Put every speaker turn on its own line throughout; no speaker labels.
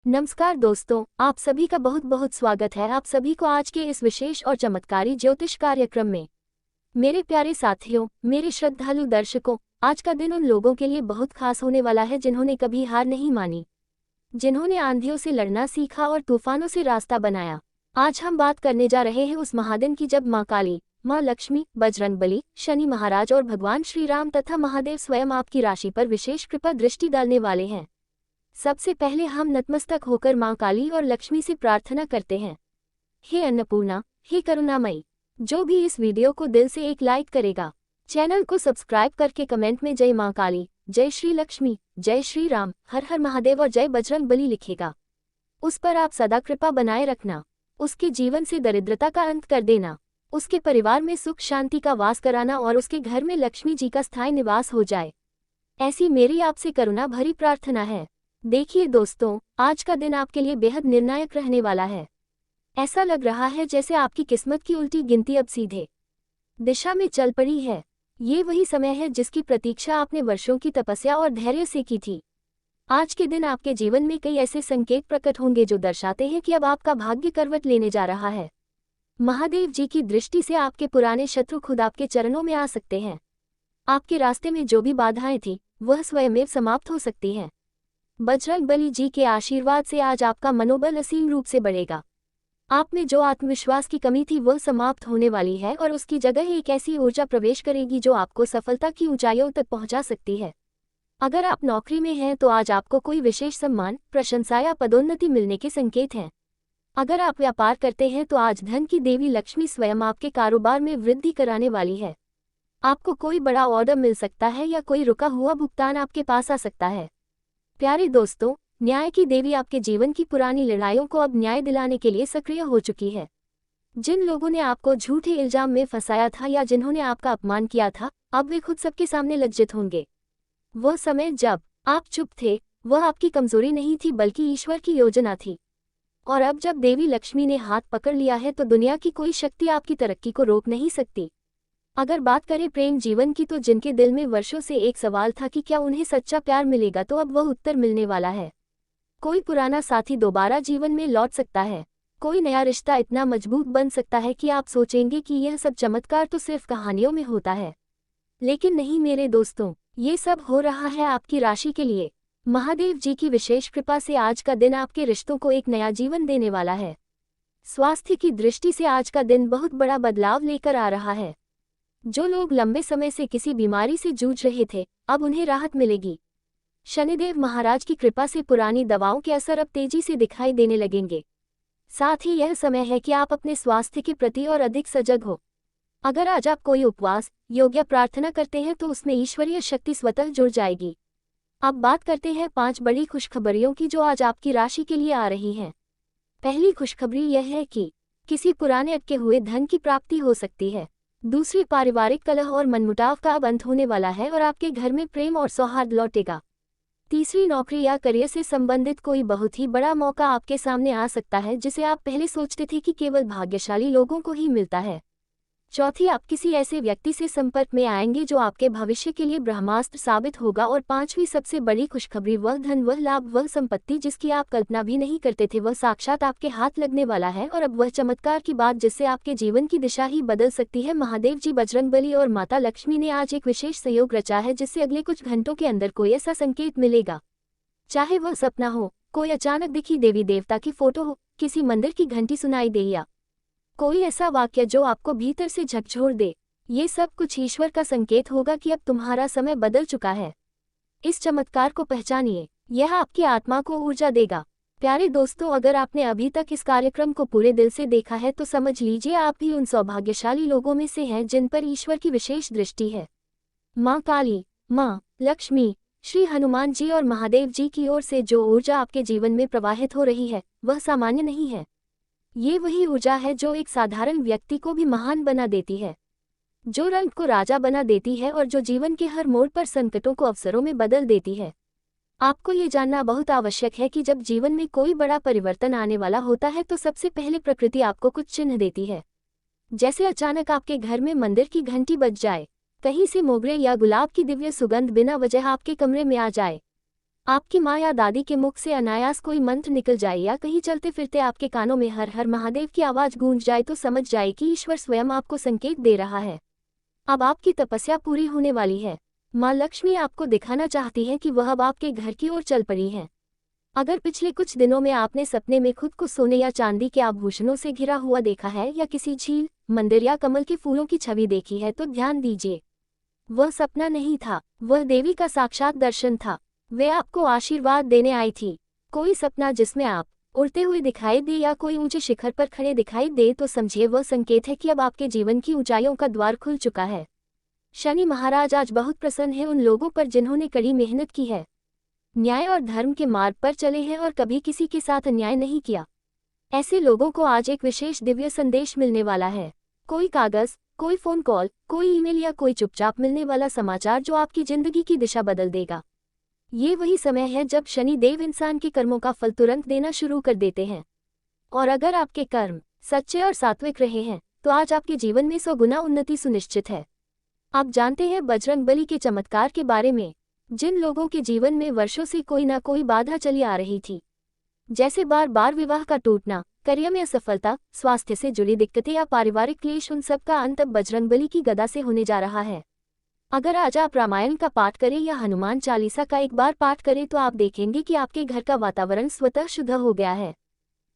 नमस्कार दोस्तों, आप सभी का बहुत बहुत स्वागत है आप सभी को आज के इस विशेष और चमत्कारी ज्योतिष कार्यक्रम में। मेरे प्यारे साथियों, मेरे श्रद्धालु दर्शकों, आज का दिन उन लोगों के लिए बहुत खास होने वाला है जिन्होंने कभी हार नहीं मानी, जिन्होंने आंधियों से लड़ना सीखा और तूफानों से रास्ता बनाया। आज हम बात करने जा रहे हैं उस महादिन की जब माँ काली, माँ लक्ष्मी, बजरंगबली, शनि महाराज और भगवान श्री राम तथा महादेव स्वयं आपकी राशि पर विशेष कृपा दृष्टि डालने वाले हैं। सबसे पहले हम नतमस्तक होकर माँ काली और लक्ष्मी से प्रार्थना करते हैं। हे अन्नपूर्णा, हे करुणामयी, जो भी इस वीडियो को दिल से एक लाइक करेगा, चैनल को सब्सक्राइब करके कमेंट में जय माँ काली, जय श्री लक्ष्मी, जय श्री राम, हर हर महादेव और जय बजरंगबली लिखेगा, उस पर आप सदा कृपा बनाए रखना, उसके जीवन से दरिद्रता का अंत कर देना, उसके परिवार में सुख शांति का वास कराना और उसके घर में लक्ष्मी जी का स्थायी निवास हो जाए। ऐसी मेरी आपसे करुणा भरी प्रार्थना है। देखिए दोस्तों, आज का दिन आपके लिए बेहद निर्णायक रहने वाला है। ऐसा लग रहा है जैसे आपकी किस्मत की उल्टी गिनती अब सीधे दिशा में चल पड़ी है। ये वही समय है जिसकी प्रतीक्षा आपने वर्षों की तपस्या और धैर्य से की थी। आज के दिन आपके जीवन में कई ऐसे संकेत प्रकट होंगे जो दर्शाते हैं कि अब आपका भाग्य करवट लेने जा रहा है। महादेव जी की दृष्टि से आपके पुराने शत्रु खुद आपके चरणों में आ सकते हैं। आपके रास्ते में जो भी बाधाएं थी वह स्वयमेव समाप्त हो सकती हैं। बजरंगबली जी के आशीर्वाद से आज आपका मनोबल असीम रूप से बढ़ेगा। आप में जो आत्मविश्वास की कमी थी वह समाप्त होने वाली है और उसकी जगह एक ऐसी ऊर्जा प्रवेश करेगी जो आपको सफलता की ऊंचाइयों तक पहुंचा सकती है। अगर आप नौकरी में हैं तो आज आपको कोई विशेष सम्मान, प्रशंसा या पदोन्नति मिलने के संकेत हैं। अगर आप व्यापार करते हैं तो आज धन की देवी लक्ष्मी स्वयं आपके कारोबार में वृद्धि कराने वाली है। आपको कोई बड़ा ऑर्डर मिल सकता है या कोई रुका हुआ भुगतान आपके पास आ सकता है। प्यारे दोस्तों, न्याय की देवी आपके जीवन की पुरानी लड़ाइयों को अब न्याय दिलाने के लिए सक्रिय हो चुकी है। जिन लोगों ने आपको झूठे इल्जाम में फंसाया था या जिन्होंने आपका अपमान किया था, अब वे खुद सबके सामने लज्जित होंगे। वह समय जब आप चुप थे, वह आपकी कमजोरी नहीं थी बल्कि ईश्वर की योजना थी। और अब जब देवी लक्ष्मी ने हाथ पकड़ लिया है तो दुनिया की कोई शक्ति आपकी तरक्की को रोक नहीं सकती। अगर बात करें प्रेम जीवन की तो जिनके दिल में वर्षों से एक सवाल था कि क्या उन्हें सच्चा प्यार मिलेगा, तो अब वह उत्तर मिलने वाला है। कोई पुराना साथी दोबारा जीवन में लौट सकता है। कोई नया रिश्ता इतना मजबूत बन सकता है कि आप सोचेंगे कि यह सब चमत्कार तो सिर्फ कहानियों में होता है। लेकिन नहीं मेरे दोस्तों, ये सब हो रहा है आपकी राशि के लिए। महादेव जी की विशेष कृपा से आज का दिन आपके रिश्तों को एक नया जीवन देने वाला है। स्वास्थ्य की दृष्टि से आज का दिन बहुत बड़ा बदलाव लेकर आ रहा है। जो लोग लंबे समय से किसी बीमारी से जूझ रहे थे, अब उन्हें राहत मिलेगी। शनिदेव महाराज की कृपा से पुरानी दवाओं के असर अब तेजी से दिखाई देने लगेंगे। साथ ही यह समय है कि आप अपने स्वास्थ्य के प्रति और अधिक सजग हो। अगर आज आप कोई उपवास, योग या प्रार्थना करते हैं तो उसमें ईश्वरीय शक्ति स्वतः जुड़ जाएगी। अब बात करते हैं 5 बड़ी खुशखबरियों की जो आज आपकी राशि के लिए आ रही हैं। पहली खुशखबरी यह है कि किसी पुराने अटके हुए धन की प्राप्ति हो सकती है। दूसरी, पारिवारिक कलह और मनमुटाव का अब अंत होने वाला है और आपके घर में प्रेम और सौहार्द लौटेगा। तीसरी, नौकरी या करियर से संबंधित कोई बहुत ही बड़ा मौका आपके सामने आ सकता है जिसे आप पहले सोचते थे कि केवल भाग्यशाली लोगों को ही मिलता है। चौथी, आप किसी ऐसे व्यक्ति से संपर्क में आएंगे जो आपके भविष्य के लिए ब्रह्मास्त्र साबित होगा। और पांचवी सबसे बड़ी खुशखबरी, वह धन, वह लाभ, वह संपत्ति जिसकी आप कल्पना भी नहीं करते थे, वह साक्षात आपके हाथ लगने वाला है। और अब वह चमत्कार की बात जिससे आपके जीवन की दिशा ही बदल सकती है। महादेव जी, बजरंगबली और माता लक्ष्मी ने आज एक विशेष सहयोग रचा है जिससे अगले कुछ घंटों के अंदर कोई ऐसा संकेत मिलेगा, चाहे वह सपना हो, कोई अचानक दिखी देवी देवता की फोटो हो, किसी मंदिर की घंटी सुनाई दे या कोई ऐसा वाक्य जो आपको भीतर से झकझोर दे। ये सब कुछ ईश्वर का संकेत होगा कि अब तुम्हारा समय बदल चुका है। इस चमत्कार को पहचानिए, यह आपकी आत्मा को ऊर्जा देगा। प्यारे दोस्तों, अगर आपने अभी तक इस कार्यक्रम को पूरे दिल से देखा है तो समझ लीजिए आप भी उन सौभाग्यशाली लोगों में से हैं जिन पर ईश्वर की विशेष दृष्टि है। माँ काली, माँ लक्ष्मी, श्री हनुमान जी और महादेव जी की ओर से जो ऊर्जा आपके जीवन में प्रवाहित हो रही है वह सामान्य नहीं है। ये वही ऊर्जा है जो एक साधारण व्यक्ति को भी महान बना देती है, जो रंग को राजा बना देती है और जो जीवन के हर मोड़ पर संकटों को अवसरों में बदल देती है। आपको ये जानना बहुत आवश्यक है कि जब जीवन में कोई बड़ा परिवर्तन आने वाला होता है तो सबसे पहले प्रकृति आपको कुछ चिन्ह देती है। जैसे अचानक आपके घर में मंदिर की घंटी बज जाए, कहीं से मोगरे या गुलाब की दिव्य सुगंध बिना वजह आपके कमरे में आ जाए, आपकी माँ या दादी के मुख से अनायास कोई मंत्र निकल जाए या कहीं चलते फिरते आपके कानों में हर हर महादेव की आवाज गूंज जाए तो समझ जाए कि ईश्वर स्वयं आपको संकेत दे रहा है। अब आपकी तपस्या पूरी होने वाली है। माँ लक्ष्मी आपको दिखाना चाहती है कि वह अब आपके घर की ओर चल पड़ी हैं। अगर पिछले कुछ दिनों में आपने सपने में खुद को सोने या चांदी के आभूषणों से घिरा हुआ देखा है या किसी झील, मंदिर या कमल के फूलों की छवि देखी है तो ध्यान दीजिए, वह सपना नहीं था, वह देवी का साक्षात दर्शन था। वे आपको आशीर्वाद देने आई थी। कोई सपना जिसमें आप उड़ते हुए दिखाई दे या कोई ऊंचे शिखर पर खड़े दिखाई दे तो समझिए वह संकेत है कि अब आपके जीवन की ऊंचाइयों का द्वार खुल चुका है। शनि महाराज आज बहुत प्रसन्न है उन लोगों पर जिन्होंने कड़ी मेहनत की है, न्याय और धर्म के मार्ग पर चले हैं और कभी किसी के साथ अन्याय नहीं किया। ऐसे लोगों को आज एक विशेष दिव्य संदेश मिलने वाला है। कोई कागज, कोई फोन कॉल, कोई ईमेल या कोई चुपचाप मिलने वाला समाचार जो आपकी जिंदगी की दिशा बदल देगा। ये वही समय है जब शनि देव इंसान के कर्मों का फल तुरंत देना शुरू कर देते हैं। और अगर आपके कर्म सच्चे और सात्विक रहे हैं तो आज आपके जीवन में 100 गुना उन्नति सुनिश्चित है। आप जानते हैं बजरंगबली के चमत्कार के बारे में, जिन लोगों के जीवन में वर्षों से कोई ना कोई बाधा चली आ रही थी, जैसे बार बार विवाह का टूटना, करियर में असफलता, स्वास्थ्य से जुड़ी दिक्कतें या पारिवारिक क्लेश, उन सब का अंत अब बजरंगबली की गदा से होने जा रहा है। अगर आज आप रामायण का पाठ करें या हनुमान चालीसा का एक बार पाठ करें तो आप देखेंगे कि आपके घर का वातावरण स्वतः शुद्ध हो गया है।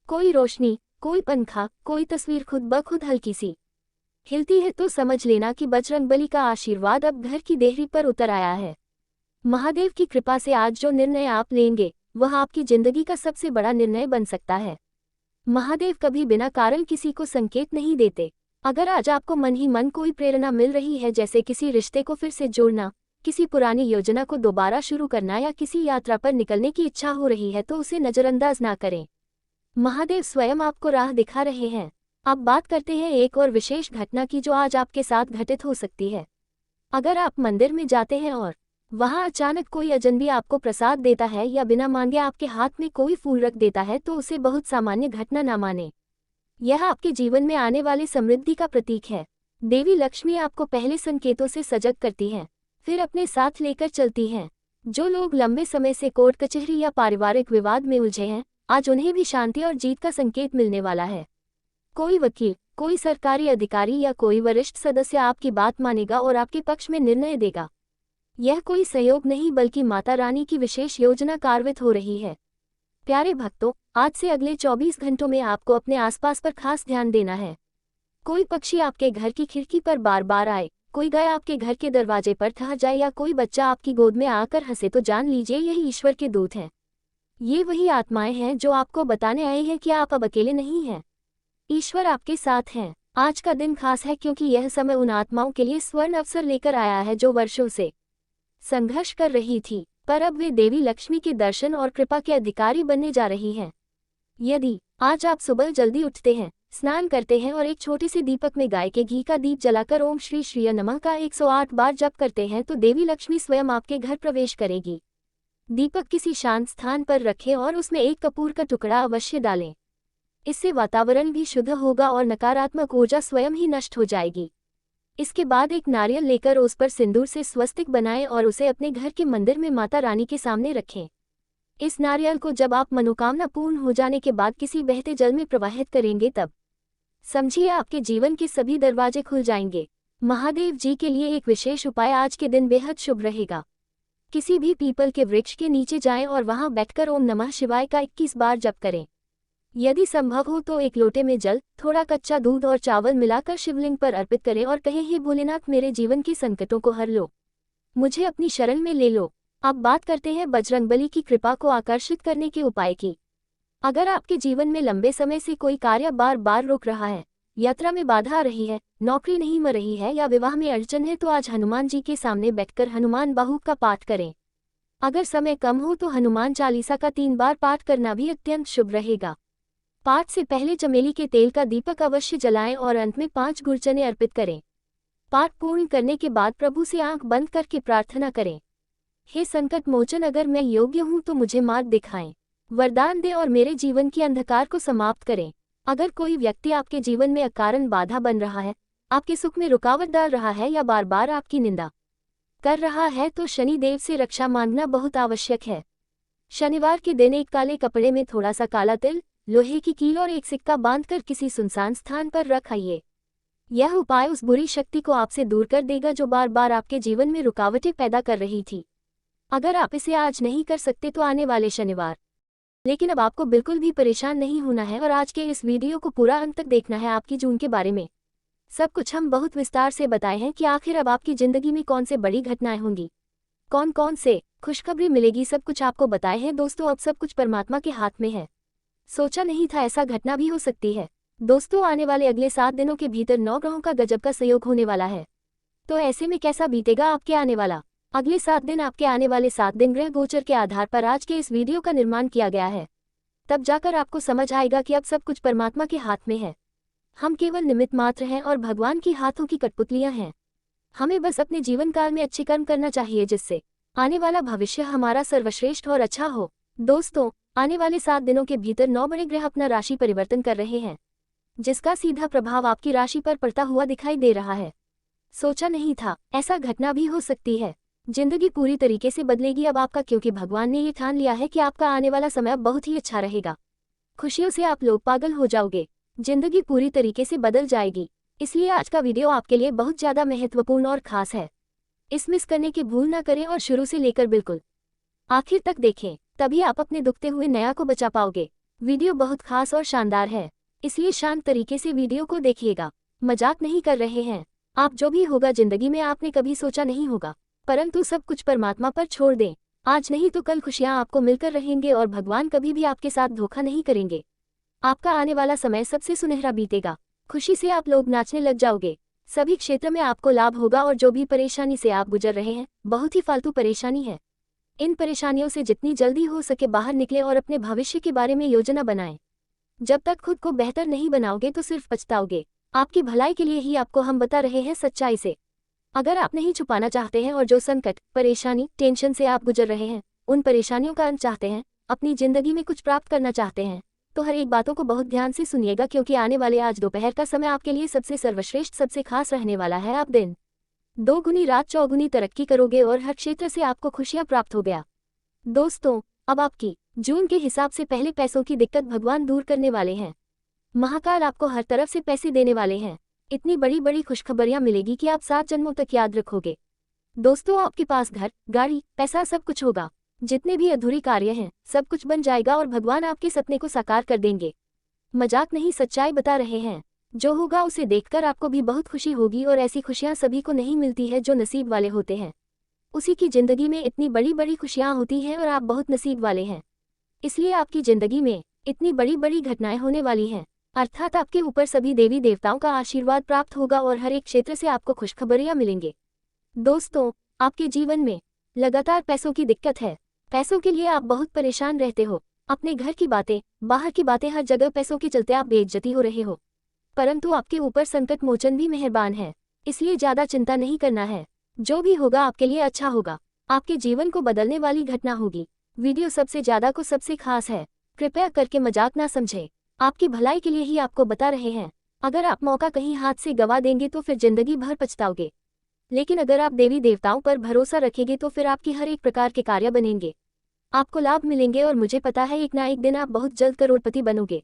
कोई रोशनी, कोई पंखा, कोई तस्वीर खुद ब खुद हल्की सी हिलती है तो समझ लेना कि बजरंगबली का आशीर्वाद अब घर की देहरी पर उतर आया है। महादेव की कृपा से आज जो निर्णय आप लेंगे वह आपकी जिंदगी का सबसे बड़ा निर्णय बन सकता है। महादेव कभी बिना कारण किसी को संकेत नहीं देते। अगर आज आपको मन ही मन कोई प्रेरणा मिल रही है, जैसे किसी रिश्ते को फिर से जोड़ना, किसी पुरानी योजना को दोबारा शुरू करना या किसी यात्रा पर निकलने की इच्छा हो रही है तो उसे नजरअंदाज ना करें। महादेव स्वयं आपको राह दिखा रहे हैं। अब बात करते हैं एक और विशेष घटना की जो आज आपके साथ घटित हो सकती है। अगर आप मंदिर में जाते हैं और वहां अचानक कोई अजनबी आपको प्रसाद देता है या बिना मांगे आपके हाथ में कोई फूल रख देता है तो उसे बहुत सामान्य घटना ना माने। यह आपके जीवन में आने वाली समृद्धि का प्रतीक है। देवी लक्ष्मी आपको पहले संकेतों से सजग करती हैं, फिर अपने साथ लेकर चलती हैं। जो लोग लंबे समय से कोर्ट कचहरी या पारिवारिक विवाद में उलझे हैं, आज उन्हें भी शांति और जीत का संकेत मिलने वाला है। कोई वकील, कोई सरकारी अधिकारी या कोई वरिष्ठ सदस्य आपकी बात मानेगा और आपके पक्ष में निर्णय देगा। यह कोई सहयोग नहीं बल्कि माता रानी की विशेष योजना कार्यान्वित हो रही है। प्यारे भक्तों, आज से अगले 24 घंटों में आपको अपने आसपास पर खास ध्यान देना है। कोई पक्षी आपके घर की खिड़की पर बार बार आए, कोई गाय आपके घर के दरवाजे पर ठहर जाए या कोई बच्चा आपकी गोद में आकर हंसे तो जान लीजिए यही ईश्वर के दूत हैं। ये वही आत्माएं हैं जो आपको बताने आए हैं कि आप अब अकेले नहीं हैं। ईश्वर आपके साथ हैं। आज का दिन खास है क्योंकि यह समय उन आत्माओं के लिए स्वर्ण अवसर लेकर आया है जो वर्षों से संघर्ष कर रही थी, पर अब वे देवी लक्ष्मी के दर्शन और कृपा के अधिकारी बनने जा रही हैं। यदि आज आप सुबह जल्दी उठते हैं, स्नान करते हैं और एक छोटे से दीपक में गाय के घी का दीप जलाकर ओम श्री श्रीय नमः का 108 बार जप करते हैं तो देवी लक्ष्मी स्वयं आपके घर प्रवेश करेगी। दीपक किसी शांत स्थान पर रखें और उसमें एक कपूर का टुकड़ा अवश्य डालें। इससे वातावरण भी शुद्ध होगा और नकारात्मक ऊर्जा स्वयं ही नष्ट हो जाएगी। इसके बाद एक नारियल लेकर उस पर सिंदूर से स्वस्तिक बनाएं और उसे अपने घर के मंदिर में माता रानी के सामने रखें। इस नारियल को जब आप मनोकामना पूर्ण हो जाने के बाद किसी बहते जल में प्रवाहित करेंगे तब समझिए आपके जीवन के सभी दरवाजे खुल जाएंगे। महादेव जी के लिए एक विशेष उपाय आज के दिन बेहद शुभ रहेगा। किसी भी पीपल के वृक्ष के नीचे जाएं और वहां बैठकर ओम नमः शिवाय का 21 बार जप करें। यदि संभव हो तो एक लोटे में जल, थोड़ा कच्चा दूध और चावल मिलाकर शिवलिंग पर अर्पित करें और कहें, हे भोलेनाथ मेरे जीवन के संकटों को हर लो, मुझे अपनी शरण में ले लो। अब बात करते हैं बजरंगबली की कृपा को आकर्षित करने के उपाय की। अगर आपके जीवन में लंबे समय से कोई कार्य बार बार रुक रहा है, यात्रा में बाधा आ रही है, नौकरी नहीं मिल रही है या विवाह में अड़चन है तो आज हनुमान जी के सामने बैठकर हनुमान बाहु का पाठ करें। अगर समय कम हो तो हनुमान चालीसा का 3 बार पाठ करना भी अत्यंत शुभ रहेगा। पाठ से पहले चमेली के तेल का दीपक अवश्य जलाएं और अंत में 5 गुरचने अर्पित करें। पाठ पूर्ण करने के बाद प्रभु से आंख बंद करके प्रार्थना करें, हे संकट मोचन अगर मैं योग्य हूँ तो मुझे मार्ग दिखाएं, वरदान दें और मेरे जीवन के अंधकार को समाप्त करें। अगर कोई व्यक्ति आपके जीवन में अकारण बाधा बन रहा है, आपके सुख में रुकावट डाल रहा है या बार बार आपकी निंदा कर रहा है तो शनि देव से रक्षा मांगना बहुत आवश्यक है। शनिवार के दिन एक काले कपड़े में थोड़ा सा काला तिल, लोहे की कील और एक सिक्का बांधकर किसी सुनसान स्थान पर रख आइए। यह उपाय उस बुरी शक्ति को आपसे दूर कर देगा जो बार बार आपके जीवन में रुकावटें पैदा कर रही थी। अगर आप इसे आज नहीं कर सकते तो आने वाले शनिवार। लेकिन अब आपको बिल्कुल भी परेशान नहीं होना है और आज के इस वीडियो को पूरा अंत तक देखना है। आपकी जून के बारे में सब कुछ हम बहुत विस्तार से बताए हैं कि आखिर अब आपकी जिंदगी में कौन से बड़ी घटनाएं होंगी, कौन कौन से खुशखबरी मिलेगी, सब कुछ आपको बताए हैं। दोस्तों, अब सब कुछ परमात्मा के हाथ में है। सोचा नहीं था ऐसा घटना भी हो सकती है। दोस्तों, आने वाले अगले 7 दिनों के भीतर 9 ग्रहों का गजब का संयोग होने वाला है। तो ऐसे में कैसा बीतेगा आपके आने वाला अगले 7 दिन? आपके आने वाले 7 दिन ग्रह गोचर के आधार पर आज के इस वीडियो का निर्माण किया गया है। तब जाकर आपको समझ आएगा कि अब सब कुछ परमात्मा के हाथ में है। हम केवल निमित्त मात्र हैं और भगवान की हाथों की कठपुतलियां हैं। हमें बस अपने जीवन काल में अच्छे कर्म करना चाहिए जिससे आने वाला भविष्य हमारा सर्वश्रेष्ठ और अच्छा हो। दोस्तों, आने वाले 7 दिनों के भीतर 9 बड़े ग्रह अपना राशि परिवर्तन कर रहे हैं, जिसका सीधा प्रभाव आपकी राशि पर पड़ता हुआ दिखाई दे रहा है। सोचा नहीं था ऐसा घटना भी हो सकती है। जिंदगी पूरी तरीके से बदलेगी अब आपका, क्योंकि भगवान ने ये ठान लिया है कि आपका आने वाला समय अब बहुत ही अच्छा रहेगा। खुशियों से आप लोग पागल हो जाओगे। जिंदगी पूरी तरीके से बदल जाएगी। इसलिए आज का वीडियो आपके लिए बहुत ज्यादा महत्वपूर्ण और खास है। इस मिस करने की भूल ना करें और शुरू से लेकर बिल्कुल आखिर तक देखें, तभी आप अपने दुखते हुए नया को बचा पाओगे। वीडियो बहुत खास और शानदार है, इसलिए शांत तरीके से वीडियो को देखिएगा। मजाक नहीं कर रहे हैं। आप जो भी होगा जिंदगी में आपने कभी सोचा नहीं होगा, परंतु सब कुछ परमात्मा पर छोड़ दें। आज नहीं तो कल खुशियां आपको मिलकर रहेंगे और भगवान कभी भी आपके साथ धोखा नहीं करेंगे। आपका आने वाला समय सबसे सुनहरा बीतेगा। खुशी से आप लोग नाचने लग जाओगे। सभी क्षेत्र में आपको लाभ होगा और जो भी परेशानी से आप गुजर रहे हैं, बहुत ही फालतू परेशानी है। इन परेशानियों से जितनी जल्दी हो सके बाहर निकले और अपने भविष्य के बारे में योजना बनाएं। जब तक खुद को बेहतर नहीं बनाओगे तो सिर्फ पछताओगे। आपकी भलाई के लिए ही आपको हम बता रहे हैं सच्चाई से। अगर आप नहीं छुपाना चाहते हैं और जो संकट, परेशानी, टेंशन से आप गुजर रहे हैं, उन परेशानियों का अंत चाहते हैं, अपनी जिंदगी में कुछ प्राप्त करना चाहते हैं, तो हर एक बातों को बहुत ध्यान से सुनिएगा, क्योंकि आने वाले आज दोपहर का समय आपके लिए सबसे सर्वश्रेष्ठ, सबसे खास रहने वाला है। आप दिन दोगुनी रात चौगुनी तरक्की करोगे और हर क्षेत्र से आपको खुशियां प्राप्त हो गया। दोस्तों, अब आपकी जून के हिसाब से पहले पैसों की दिक्कत भगवान दूर करने वाले हैं। महाकाल आपको हर तरफ से पैसे देने वाले हैं। इतनी बड़ी बड़ी खुशखबरियां मिलेगी कि आप 7 जन्मों तक याद रखोगे। दोस्तों, आपके पास घर, गाड़ी, पैसा सब कुछ होगा। जितने भी अधूरी कार्य हैं, सब कुछ बन जाएगा और भगवान आपके सपने को साकार कर देंगे। मजाक नहीं, सच्चाई बता रहे हैं। जो होगा उसे देखकर आपको भी बहुत खुशी होगी और ऐसी खुशियां सभी को नहीं मिलती है जो नसीब वाले होते हैं। उसी की जिंदगी में इतनी बड़ी बड़ी खुशियां होती हैं और आप बहुत नसीब वाले हैं। इसलिए आपकी जिंदगी में इतनी बड़ी बड़ी घटनाएं होने वाली हैं। अर्थात आपके ऊपर सभी देवी देवताओं का आशीर्वाद प्राप्त होगा और हर एक क्षेत्र से आपको खुशखबरियां मिलेंगे। दोस्तों, आपके जीवन में लगातार पैसों की दिक्कत है। पैसों के लिए आप बहुत परेशान रहते हो। अपने घर की बातें, बाहर की बातें, हर जगह पैसों के चलते आप बेइज्जती हो रहे हो। परंतु आपके ऊपर संकट मोचन भी मेहरबान है, इसलिए ज्यादा चिंता नहीं करना है। जो भी होगा आपके लिए अच्छा होगा। आपके जीवन को बदलने वाली घटना होगी। वीडियो सबसे ज्यादा को सबसे खास है, कृपया करके मजाक ना समझे। आपकी भलाई के लिए ही आपको बता रहे हैं। अगर आप मौका कहीं हाथ से गवा देंगे तो फिर जिंदगी भर पछताओगे। लेकिन अगर आप देवी देवताओं पर भरोसा रखेंगे तो फिर आपकी हर एक प्रकार के कार्य बनेंगे, आपको लाभ मिलेंगे और मुझे पता है एक ना एक दिन आप बहुत जल्द करोड़पति बनोगे।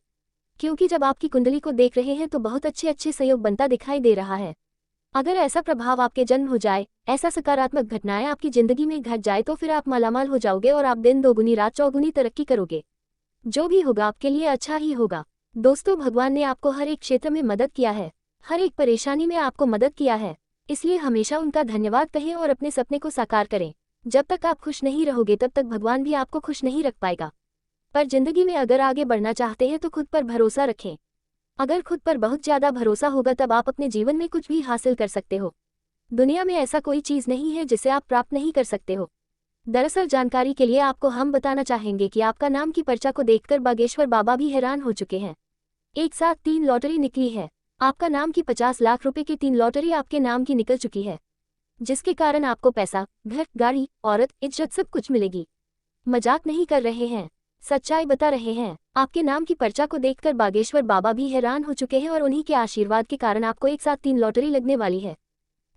क्योंकि जब आपकी कुंडली को देख रहे हैं तो बहुत अच्छे अच्छे सहयोग बनता दिखाई दे रहा है। अगर ऐसा प्रभाव आपके जन्म हो जाए, ऐसा सकारात्मक घटनाएं आपकी जिंदगी में घट जाए तो फिर आप मालामाल हो जाओगे और आप दिन दोगुनी रात चौगुनी तरक्की करोगे। जो भी होगा आपके लिए अच्छा ही होगा। दोस्तों, भगवान ने आपको हर एक क्षेत्र में मदद किया है, हर एक परेशानी में आपको मदद किया है। इसलिए हमेशा उनका धन्यवाद कहें और अपने सपने को साकार करें। जब तक आप खुश नहीं रहोगे तब तक भगवान भी आपको खुश नहीं रख पाएगा। पर जिंदगी में अगर आगे बढ़ना चाहते हैं तो खुद पर भरोसा रखें। अगर खुद पर बहुत ज्यादा भरोसा होगा तब आप अपने जीवन में कुछ भी हासिल कर सकते हो। दुनिया में ऐसा कोई चीज नहीं है जिसे आप प्राप्त नहीं कर सकते हो। दरअसल जानकारी के लिए आपको हम बताना चाहेंगे कि आपका नाम की पर्चा को देखकर बागेश्वर बाबा भी हैरान हो चुके हैं। एक साथ 3 लॉटरी निकली है। आपका नाम की 50 लाख रुपए की 3 लॉटरी आपके नाम की निकल चुकी है, जिसके कारण आपको पैसा, घर, गाड़ी, औरत, इज्जत सब कुछ मिलेगी। मजाक नहीं कर रहे हैं, सच्चाई बता रहे हैं। आपके नाम की पर्चा को देखकर बागेश्वर बाबा भी हैरान हो चुके हैं और उन्हीं के आशीर्वाद के कारण आपको एक साथ 3 लॉटरी लगने वाली है।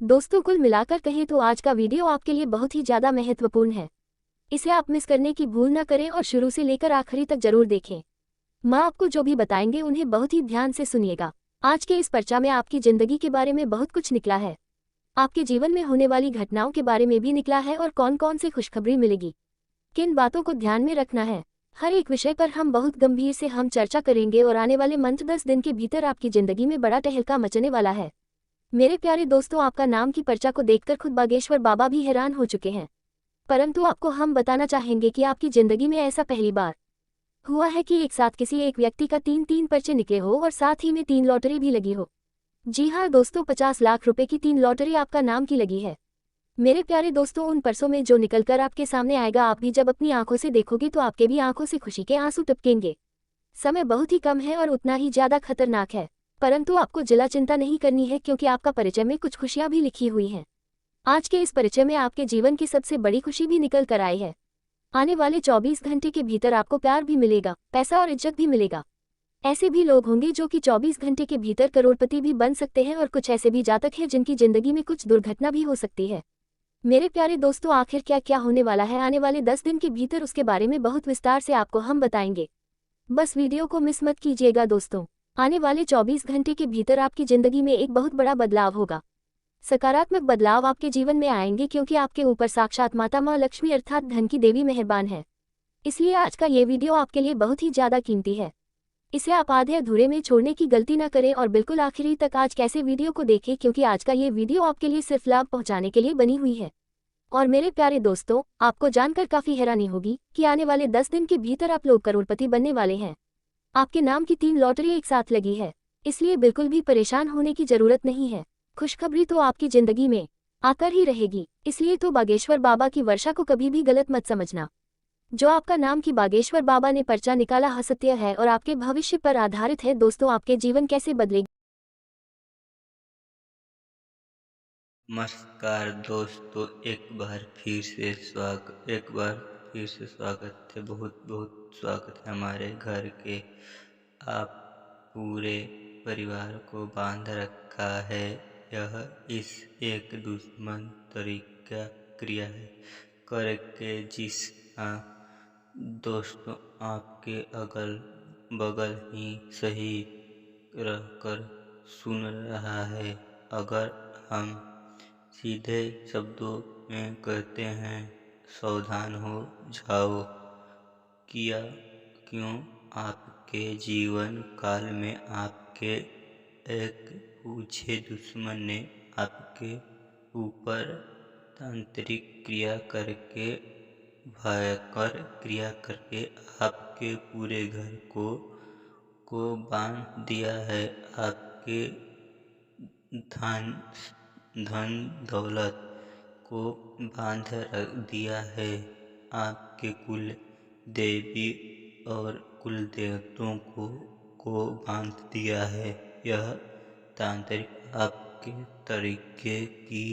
दोस्तों, कुल मिलाकर कहें तो आज का वीडियो आपके लिए बहुत ही ज्यादा महत्वपूर्ण है। इसे आप मिस करने की भूल न करें और शुरू से लेकर आखिरी तक जरूर देखें। माँ आपको जो भी बताएंगे उन्हें बहुत ही ध्यान से सुनिएगा। आज के इस पर्चा में आपकी जिंदगी के बारे में बहुत कुछ निकला है। आपके जीवन में होने वाली घटनाओं के बारे में भी निकला है और कौन कौन सी खुशखबरी मिलेगी, किन बातों को ध्यान में रखना है। हर एक विषय पर हम बहुत गंभीर से हम चर्चा करेंगे और आने वाले मंथ 10 दिन के भीतर आपकी जिंदगी में बड़ा तहलका मचने वाला है। मेरे प्यारे दोस्तों, आपका नाम की पर्चा को देखकर खुद बागेश्वर बाबा भी हैरान हो चुके हैं। परंतु आपको हम बताना चाहेंगे कि आपकी जिंदगी में ऐसा पहली बार हुआ है कि एक साथ किसी एक व्यक्ति का 3 पर्चे निकले हो और साथ ही में 3 लॉटरी भी लगी हो। जी हाँ दोस्तों, 50 लाख रुपए की 3 लॉटरी आपका नाम की लगी है। मेरे प्यारे दोस्तों, उन पर्सों में जो निकलकर आपके सामने आएगा, आप भी जब अपनी आंखों से देखोगे तो आपके भी आंखों से खुशी के आंसू टपकेंगे। समय बहुत ही कम है और उतना ही ज्यादा खतरनाक है, परंतु आपको जिला चिंता नहीं करनी है क्योंकि आपका परिचय में कुछ खुशियां भी लिखी हुई हैं। आज के इस परिचय में आपके जीवन की सबसे बड़ी खुशी भी निकल कर आई है। आने वाले 24 घंटे के भीतर आपको प्यार भी मिलेगा, पैसा और इज्जत भी मिलेगा। ऐसे भी लोग होंगे जो कि 24 घंटे के भीतर करोड़पति भी बन सकते हैं और कुछ ऐसे भी जातक हैं जिनकी जिंदगी में कुछ दुर्घटना भी हो सकती है। मेरे प्यारे दोस्तों, आखिर क्या क्या होने वाला है आने वाले 10 दिन के भीतर, उसके बारे में बहुत विस्तार से आपको हम बताएंगे। बस वीडियो को मिस मत कीजिएगा दोस्तों। आने वाले 24 घंटे के भीतर आपकी जिंदगी में एक बहुत बड़ा बदलाव होगा। सकारात्मक बदलाव आपके जीवन में आएंगे क्योंकि आपके ऊपर साक्षात माता माँ लक्ष्मी अर्थात धन की देवी मेहरबान है। इसलिए आज का ये वीडियो आपके लिए बहुत ही ज्यादा कीमती है। इसे आप आधे अधूरे में छोड़ने की गलती न करें और बिल्कुल आखिरी तक आज कैसे वीडियो को देखें क्योंकि आज का ये वीडियो आपके लिए सिर्फ लाभ पहुंचाने के लिए बनी हुई है। और मेरे प्यारे दोस्तों, आपको जानकर काफी हैरानी होगी कि आने वाले 10 दिन के भीतर आप लोग करोड़पति बनने वाले हैं। आपके नाम की 3 लॉटरी एक साथ लगी है, इसलिए बिल्कुल भी परेशान होने की जरूरत नहीं है। खुशखबरी तो आपकी जिंदगी में आकर ही रहेगी, इसलिए तो बागेश्वर बाबा की वर्षा को कभी भी गलत मत समझना। जो आपका नाम की बागेश्वर बाबा ने पर्चा निकाला असत्य है और आपके भविष्य पर आधारित है। दोस्तों, आपके जीवन कैसे बदलेगी।
नमस्कार दोस्तों, एक बार फिर से स्वागत है। बहुत बहुत स्वागत है हमारे घर के। आप पूरे परिवार को बांध रखा है। यह इस एक दुश्मन तरीका क्रिया है करके जिस हाँ दोस्तों, आपके अगल बगल ही सही रहकर सुन रहा है। अगर हम सीधे शब्दों में कहते हैं, सावधान हो जाओ। किया क्यों? आपके जीवन काल में आपके एक पूछे दुश्मन ने आपके ऊपर तांत्रिक क्रिया करके, भयंकर क्रिया करके आपके पूरे घर को बांध दिया है। आपके धन धन दौलत को बांध रख दिया है। आपके कुल देवी और कुल देवताओं को बांध दिया है। यह तांत्रिक आपके तरीके की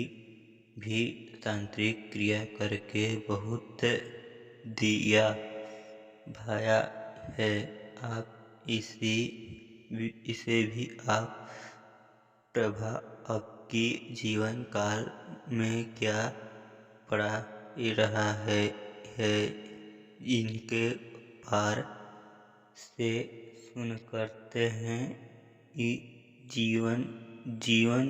भी तांत्रिक क्रिया करके बहुत दिया भाया है। आप इसे भी आप प्रभाव आपकी जीवन काल में क्या पड़ा रहा है इनके पार से सुन करते हैं। जीवन जीवन